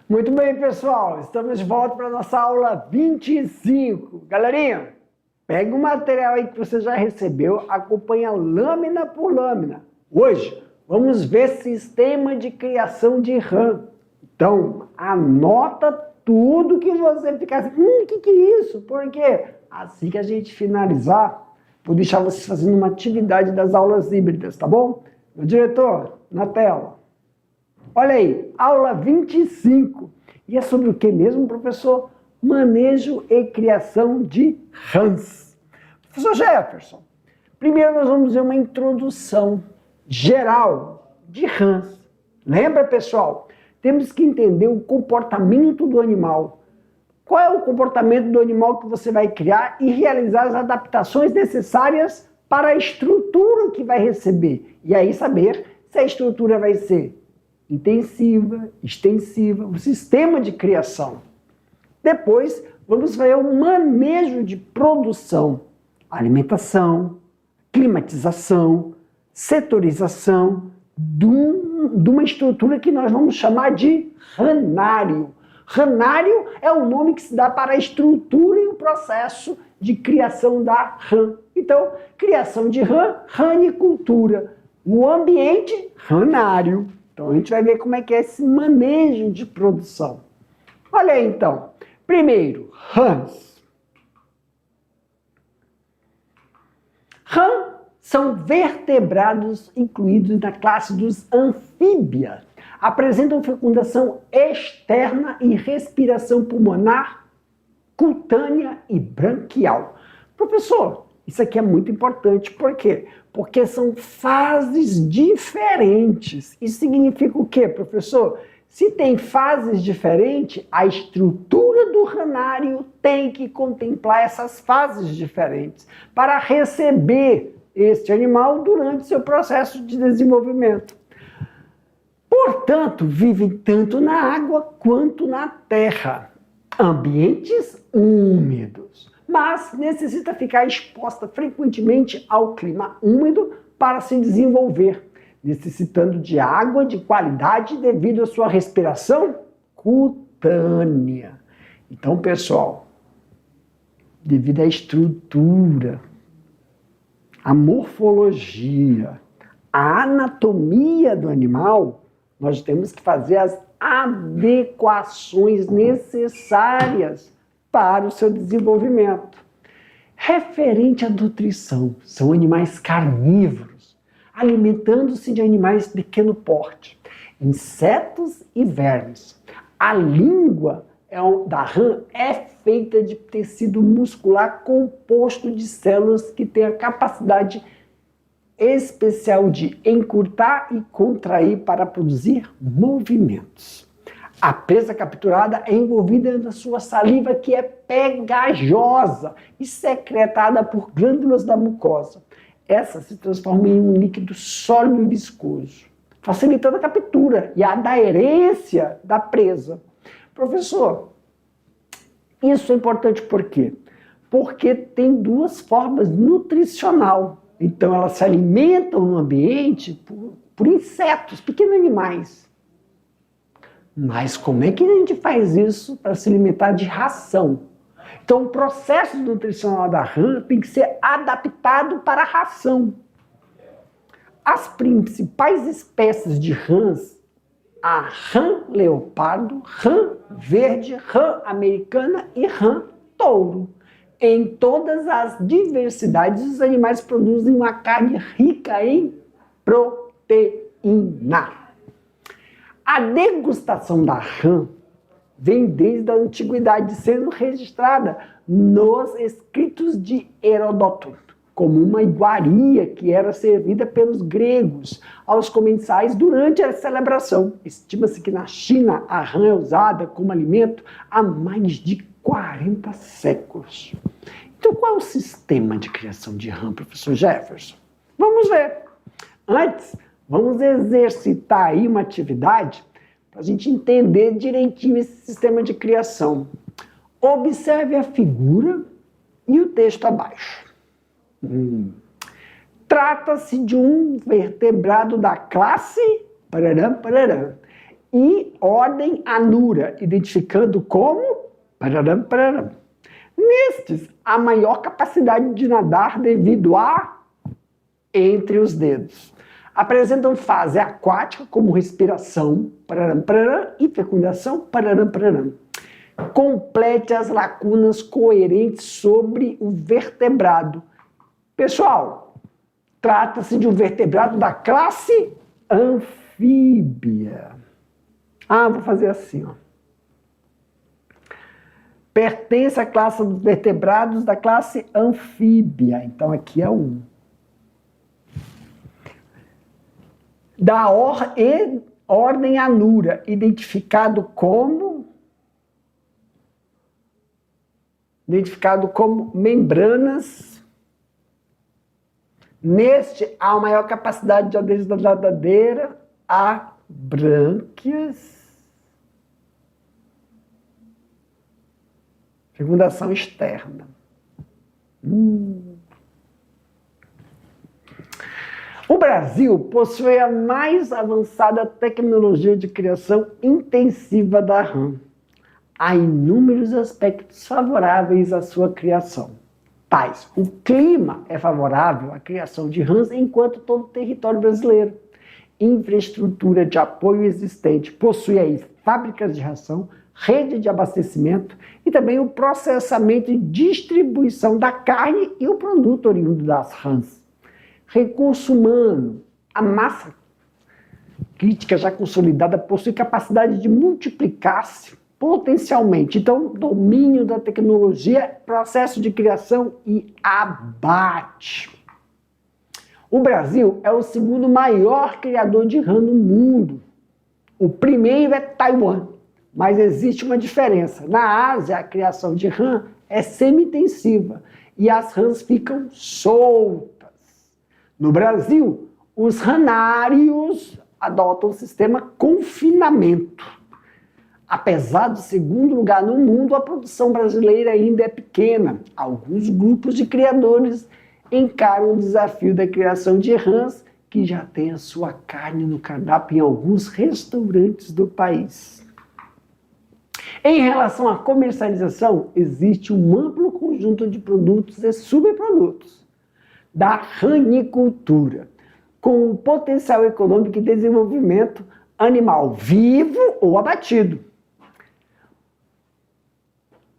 Muito bem, pessoal, estamos de volta para a nossa aula 25. Galerinha, pega o material aí que você já recebeu, acompanha lâmina por lâmina. Hoje, vamos ver sistema de criação de RAM. Então, anota tudo que você ficar assim, que é isso? Por quê? Assim que a gente finalizar, vou deixar vocês fazendo uma atividade das aulas híbridas, tá bom? Meu diretor, na tela. Olha aí, aula 25. E é sobre o que mesmo, professor? Manejo e criação de RAMs. Professor Jefferson, primeiro nós vamos ver uma introdução geral de RAMs. Lembra, pessoal? Temos que entender o comportamento do animal. Qual é o comportamento do animal que você vai criar e realizar as adaptações necessárias para a estrutura que vai receber. E aí saber se a estrutura vai ser intensiva, extensiva, o sistema de criação. Depois, vamos ver o manejo de produção, alimentação, climatização, setorização de uma estrutura que nós vamos chamar de ranário. Ranário é o nome que se dá para a estrutura e o processo de criação da rã. Então, criação de rã, ranicultura. O ambiente, ranário. Então, a gente vai ver como é que é esse manejo de produção. Olha aí, então. Primeiro, rãs. Rã são vertebrados incluídos na classe dos anfíbios. Apresentam fecundação externa e respiração pulmonar, cutânea e branquial. Professor, isso aqui é muito importante. Por quê? Porque são fases diferentes. Isso significa o quê, professor? Se tem fases diferentes, a estrutura do ranário tem que contemplar essas fases diferentes para receber este animal durante seu processo de desenvolvimento. Portanto, vivem tanto na água quanto na terra, ambientes úmidos, mas necessita ficar exposta frequentemente ao clima úmido para se desenvolver, necessitando de água de qualidade devido à sua respiração cutânea. Então, pessoal, devido à estrutura, à morfologia, à anatomia do animal, nós temos que fazer as adequações necessárias para o seu desenvolvimento. Referente à nutrição, são animais carnívoros, alimentando-se de animais de pequeno porte, insetos e vermes. A língua da rã é feita de tecido muscular composto de células que têm a capacidade especial de encurtar e contrair para produzir movimentos. A presa capturada é envolvida na sua saliva, que é pegajosa e secretada por glândulas da mucosa. Essa se transforma em um líquido sólido e viscoso, facilitando a captura e a aderência da presa. Professor, isso é importante por quê? Porque tem duas formas nutricional. Então, elas se alimentam no ambiente por insetos, pequenos animais. Mas como é que a gente faz isso para se alimentar de ração? Então, o processo nutricional da rã tem que ser adaptado para a ração. As principais espécies de rãs, a rã leopardo, rã verde, rã americana e rã touro. Em todas as diversidades, os animais produzem uma carne rica em proteína. A degustação da rã vem desde a antiguidade, sendo registrada nos escritos de Heródoto, como uma iguaria que era servida pelos gregos aos comensais durante a celebração. Estima-se que na China a rã é usada como alimento há mais de 40 séculos. Então, qual é o sistema de criação de rã, professor Jefferson? Vamos ver. Antes, vamos exercitar aí uma atividade para a gente entender direitinho esse sistema de criação. Observe a figura e o texto abaixo. Trata-se de um vertebrado da classe e ordem Anura, identificando como pararam, pararam. Nestes, há maior capacidade de nadar devido a entre os dedos. Apresentam fase aquática, como respiração, pararam, pararam, e fecundação, pararam, pararam. Complete as lacunas coerentes sobre o vertebrado. Pessoal, trata-se de um vertebrado da classe anfíbia. Vou fazer assim, ó. Pertence à classe dos vertebrados da classe anfíbia. Então, aqui é 1. Da ordem Anura, identificado como membranas. Neste, há uma maior capacidade de adesão da nadadeira a brânquias. Fecundação externa. O Brasil possui a mais avançada tecnologia de criação intensiva da rã. Há inúmeros aspectos favoráveis à sua criação. Tais, o clima é favorável à criação de rãs enquanto todo o território brasileiro. Infraestrutura de apoio existente possui aí fábricas de ração, rede de abastecimento e também o processamento e distribuição da carne e o produto oriundo das rãs. Recurso humano, a massa crítica já consolidada possui capacidade de multiplicar-se potencialmente. Então, domínio da tecnologia, processo de criação e abate. O Brasil é o segundo maior criador de rã no mundo. O primeiro é Taiwan, mas existe uma diferença. Na Ásia, a criação de rã é semi-intensiva e as rãs ficam soltas. No Brasil, os ranários adotam o sistema confinamento. Apesar do segundo lugar no mundo, a produção brasileira ainda é pequena. Alguns grupos de criadores encaram o desafio da criação de rãs, que já tem a sua carne no cardápio em alguns restaurantes do país. Em relação à comercialização, existe um amplo conjunto de produtos e subprodutos da ranicultura, com potencial econômico e desenvolvimento animal vivo ou abatido.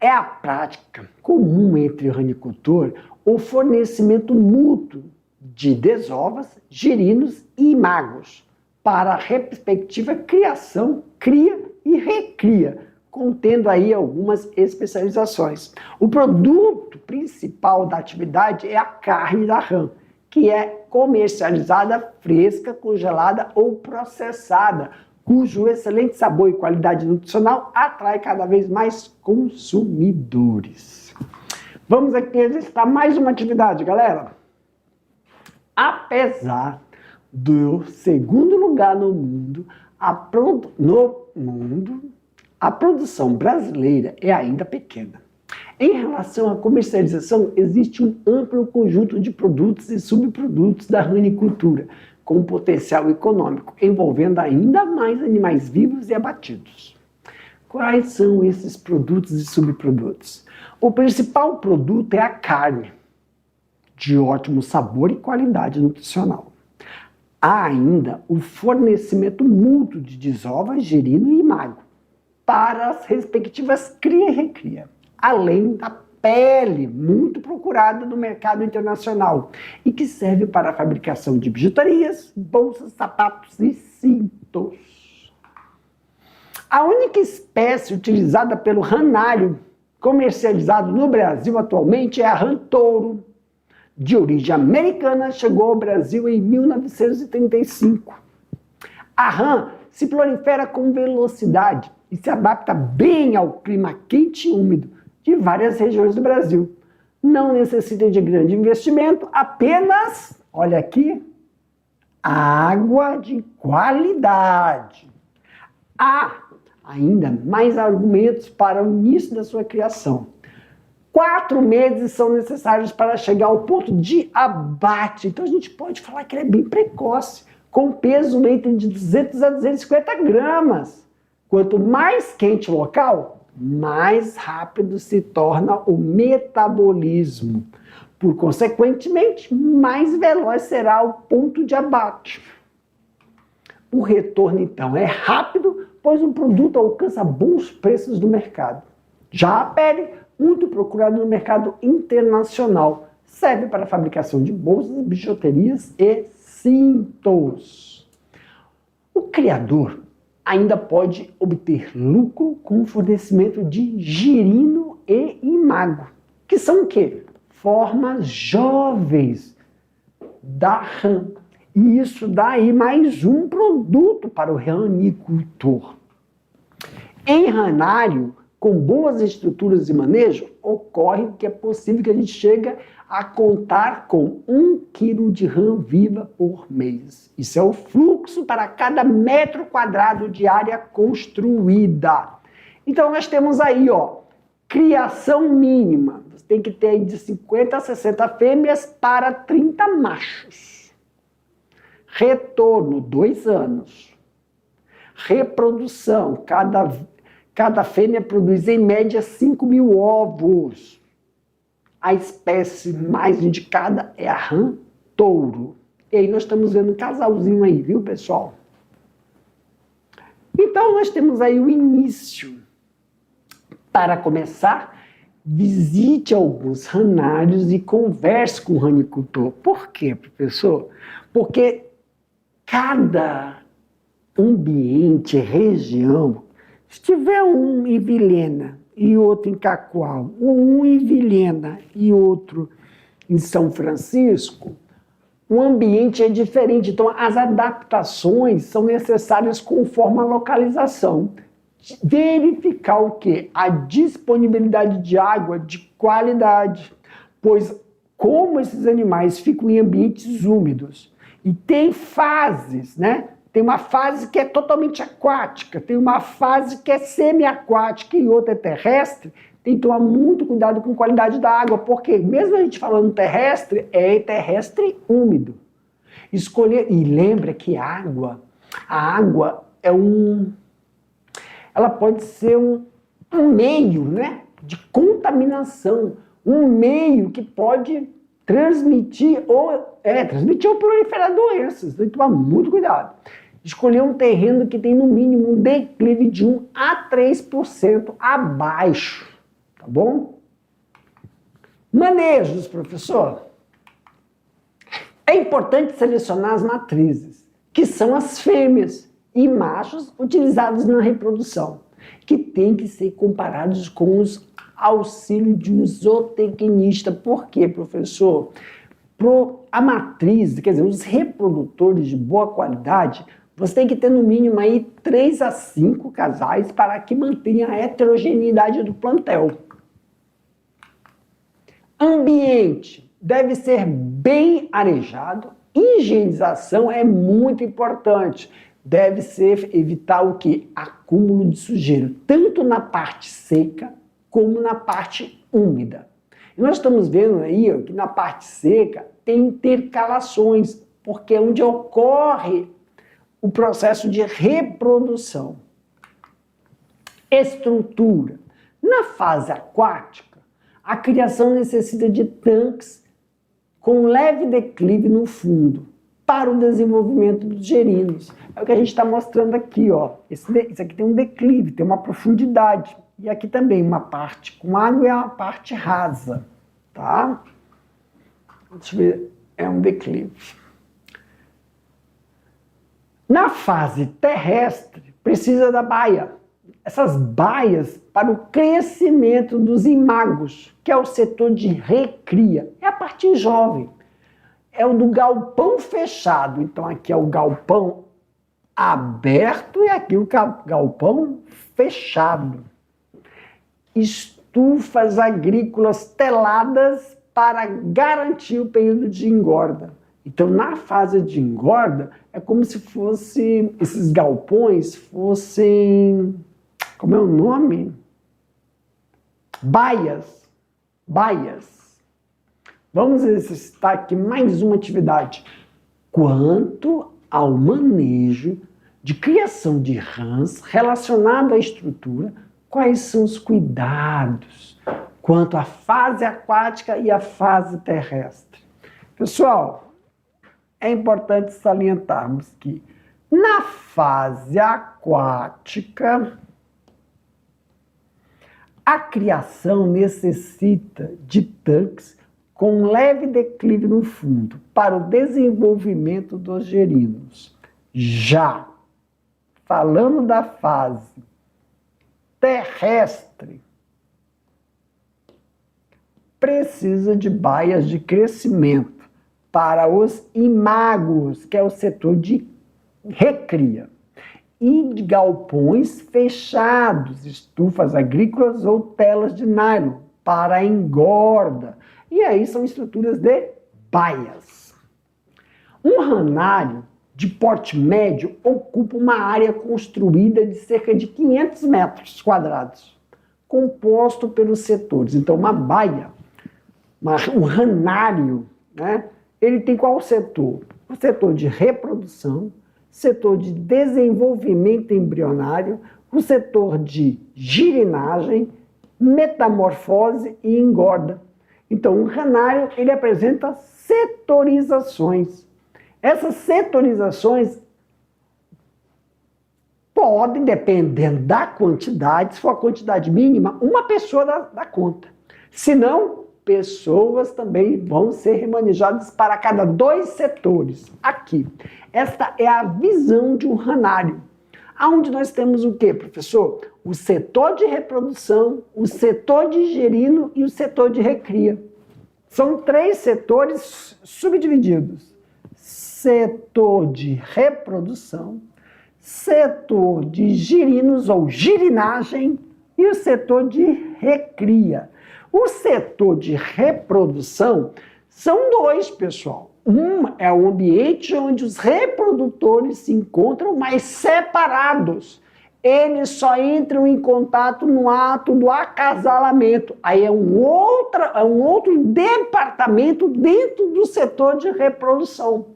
É a prática comum entre o ranicultor o fornecimento mútuo de desovas, girinos e imagos para a respectiva criação, cria e recria, contendo aí algumas especializações. O produto principal da atividade é a carne da rã, que é comercializada fresca, congelada ou processada, cujo excelente sabor e qualidade nutricional atrai cada vez mais consumidores. Vamos aqui exercitar mais uma atividade, galera. Apesar do segundo lugar no mundo, a produção brasileira é ainda pequena. Em relação à comercialização, existe um amplo conjunto de produtos e subprodutos da ranicultura, com potencial econômico, envolvendo ainda mais animais vivos e abatidos. Quais são esses produtos e subprodutos? O principal produto é a carne, de ótimo sabor e qualidade nutricional. Há ainda o fornecimento mútuo de desova, girino e imago, para as respectivas cria e recria, além da pele, muito procurada no mercado internacional e que serve para a fabricação de bijuterias, bolsas, sapatos e cintos. A única espécie utilizada pelo ranário comercializado no Brasil atualmente é a rã touro, de origem americana, chegou ao Brasil em 1935. A rã se prolifera com velocidade e se adapta bem ao clima quente e úmido de várias regiões do Brasil. Não necessita de grande investimento, apenas, olha aqui, água de qualidade. Há ainda mais argumentos para o início da sua criação. 4 meses são necessários para chegar ao ponto de abate. Então a gente pode falar que ele é bem precoce, com peso entre de 200 a 250 gramas. Quanto mais quente o local, mais rápido se torna o metabolismo. Por consequentemente, mais veloz será o ponto de abate. O retorno, então, é rápido, pois o produto alcança bons preços no mercado. Já a pele, muito procurada no mercado internacional, serve para a fabricação de bolsas, bijuterias e cintos. O criador ainda pode obter lucro com o fornecimento de girino e imago, que são o quê? Formas jovens da rã. E isso dá aí mais um produto para o ranicultor. Em ranário, com boas estruturas de manejo, ocorre que é possível que a gente chegue a contar com 1 quilo de rã viva por mês. Isso é o fluxo para cada metro quadrado de área construída. Então nós temos aí, ó, criação mínima. Você tem que ter de 50 a 60 fêmeas para 30 machos. Retorno, 2 anos. Reprodução, cada fêmea produz em média 5.000 ovos. A espécie mais indicada é a rã touro. E aí nós estamos vendo um casalzinho aí, viu, pessoal? Então nós temos aí o início. Para começar, visite alguns ranários e converse com o ranicultor. Por quê, professor? Porque cada ambiente, região, se tiver um em Vilhena e outro em Cacoal, um em Vilhena e outro em São Francisco, o ambiente é diferente. Então, as adaptações são necessárias conforme a localização. Verificar o quê? A disponibilidade de água de qualidade, pois como esses animais ficam em ambientes úmidos e tem fases, né? Tem uma fase que é totalmente aquática, tem uma fase que é semi-aquática e outra é terrestre. Tem que tomar muito cuidado com a qualidade da água, porque mesmo a gente falando terrestre, é terrestre úmido. Escolher, e lembra que a água é ela pode ser um meio, né, de contaminação, um meio que pode transmitir ou proliferar doenças. Tem que tomar muito cuidado. Escolher um terreno que tem no mínimo um declive de 1 a 3% abaixo, tá bom? Manejos, professor. É importante selecionar as matrizes, que são as fêmeas e machos utilizados na reprodução, que têm que ser comparados com os auxílios de um zootecnista. Por quê, professor? A matriz, quer dizer, os reprodutores de boa qualidade, você tem que ter no mínimo aí 3 a 5 casais para que mantenha a heterogeneidade do plantel. Ambiente deve ser bem arejado. Higienização é muito importante. Deve ser evitar o quê? Acúmulo de sujeira, tanto na parte seca como na parte úmida. E nós estamos vendo aí ó, que na parte seca tem intercalações, porque é onde ocorre o processo de reprodução. Estrutura. Na fase aquática, a criação necessita de tanques com leve declive no fundo para o desenvolvimento dos gerinos. É o que a gente está mostrando aqui, ó. Isso aqui tem um declive, tem uma profundidade. E aqui também uma parte com água e uma parte rasa, tá? Deixa eu ver, é um declive. Na fase terrestre, precisa da baia. Essas baias para o crescimento dos imagos, que é o setor de recria. É a parte jovem. É o do galpão fechado. Então aqui é o galpão aberto e aqui o galpão fechado. Estufas agrícolas teladas para garantir o período de engorda. Então, na fase de engorda, é como se esses galpões fossem, como é o nome? Baias. Vamos exercitar aqui mais uma atividade. Quanto ao manejo de criação de rãs relacionado à estrutura, quais são os cuidados quanto à fase aquática e à fase terrestre. Pessoal, é importante salientarmos que na fase aquática, a criação necessita de tanques com leve declive no fundo para o desenvolvimento dos gerinos. Já falando da fase terrestre, precisa de baias de crescimento para os imagos, que é o setor de recria, e de galpões fechados, estufas agrícolas ou telas de nylon para a engorda. E aí são estruturas de baias. Um ranário de porte médio ocupa uma área construída de cerca de 500 metros quadrados, composto pelos setores. Então, uma baia, um ranário, né? Ele tem qual setor? O setor de reprodução, setor de desenvolvimento embrionário, o setor de girinagem, metamorfose e engorda. Então, um ranário, ele apresenta setorizações. Essas setorizações podem, dependendo da quantidade, se for a quantidade mínima, uma pessoa dá conta. Se não, pessoas também vão ser remanejadas para cada 2 setores. Aqui, esta é a visão de um ranário. Onde nós temos o quê, professor? O setor de reprodução, o setor de gerino e o setor de recria. São 3 setores subdivididos. Setor de reprodução, setor de girinos ou girinagem e o setor de recria. O setor de reprodução são 2, pessoal. Um é o ambiente onde os reprodutores se encontram, mas separados. Eles só entram em contato no ato do acasalamento. Aí é um outro departamento dentro do setor de reprodução,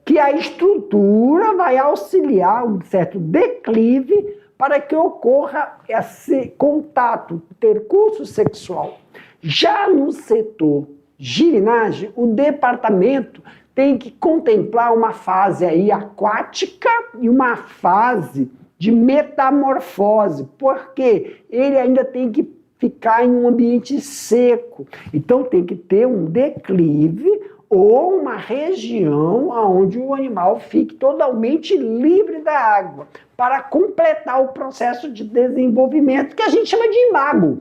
que a estrutura vai auxiliar um certo declive para que ocorra esse contato, percurso sexual. Já no setor girinagem, o departamento tem que contemplar uma fase aí aquática e uma fase de metamorfose, porque ele ainda tem que ficar em um ambiente seco. Então tem que ter um declive ou uma região onde o animal fique totalmente livre da água, para completar o processo de desenvolvimento, que a gente chama de imago.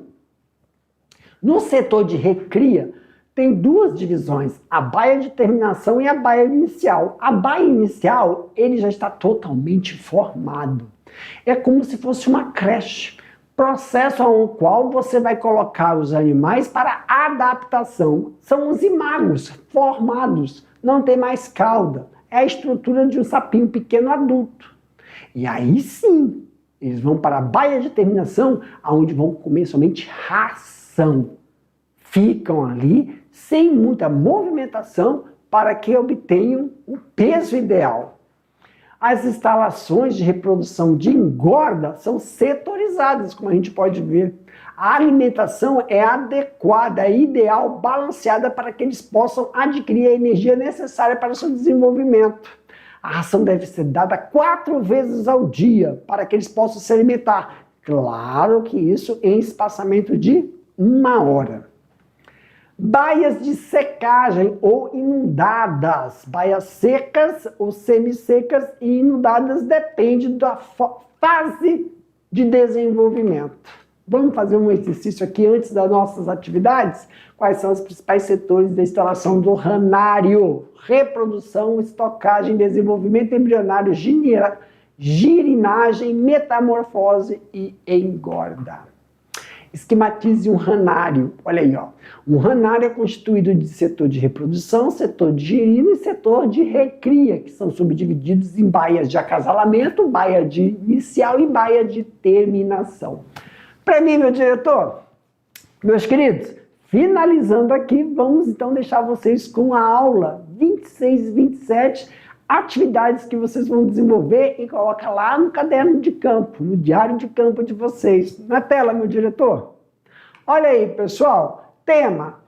No setor de recria, tem 2 divisões, a baia de terminação e a baia inicial. A baia inicial, ele já está totalmente formado. É como se fosse uma creche, processo ao qual você vai colocar os animais para adaptação. São os imagos formados, não tem mais cauda. É a estrutura de um sapinho pequeno adulto. E aí sim, eles vão para a baia de terminação, onde vão comer somente ração. Ficam ali sem muita movimentação para que obtenham o peso ideal. As instalações de reprodução de engorda são setorizadas, como a gente pode ver. A alimentação é adequada, é ideal, balanceada para que eles possam adquirir a energia necessária para o seu desenvolvimento. A ração deve ser dada 4 vezes ao dia para que eles possam se alimentar. Claro que isso em espaçamento de 1 hora. Baias de secagem ou inundadas. Baias secas ou semissecas e inundadas depende da fase de desenvolvimento. Vamos fazer um exercício aqui antes das nossas atividades? Quais são os principais setores da instalação do ranário? Reprodução, estocagem, desenvolvimento embrionário, girinagem, metamorfose e engorda. Esquematize um ranário. Olha aí, ó. Um ranário é constituído de setor de reprodução, setor de girino e setor de recria, que são subdivididos em baias de acasalamento, baia de inicial e baia de terminação. Para mim, meu diretor, meus queridos, finalizando aqui, vamos então deixar vocês com a aula 26 e 27, atividades que vocês vão desenvolver e coloca lá no caderno de campo, no diário de campo de vocês. Na tela, meu diretor. Olha aí, pessoal. Tema: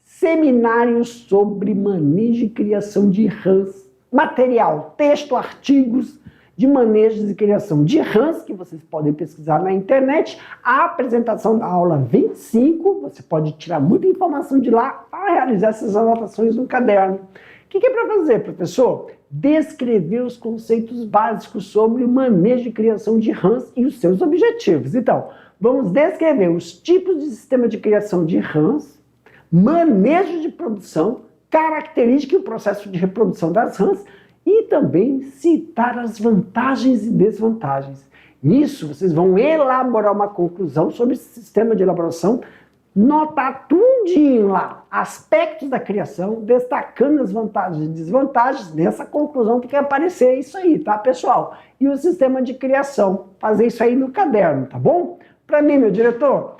seminários sobre manejo e criação de rãs. Material, texto, artigos de manejo e criação de rãs, que vocês podem pesquisar na internet. A apresentação da aula 25, você pode tirar muita informação de lá para realizar essas anotações no caderno. O que é para fazer, professor? Descrever os conceitos básicos sobre o manejo e criação de rãs e os seus objetivos. Então, vamos descrever os tipos de sistema de criação de rãs, manejo de produção, característica e o processo de reprodução das rãs e também citar as vantagens e desvantagens. Nisso, vocês vão elaborar uma conclusão sobre esse sistema de elaboração, notar tudinho lá, aspectos da criação, destacando as vantagens e desvantagens dessa conclusão que quer aparecer isso aí, tá, pessoal? E o sistema de criação, fazer isso aí no caderno, tá bom? Para mim, meu diretor.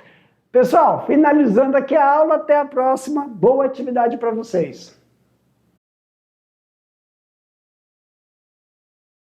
Pessoal, finalizando aqui a aula, até a próxima. Boa atividade para vocês.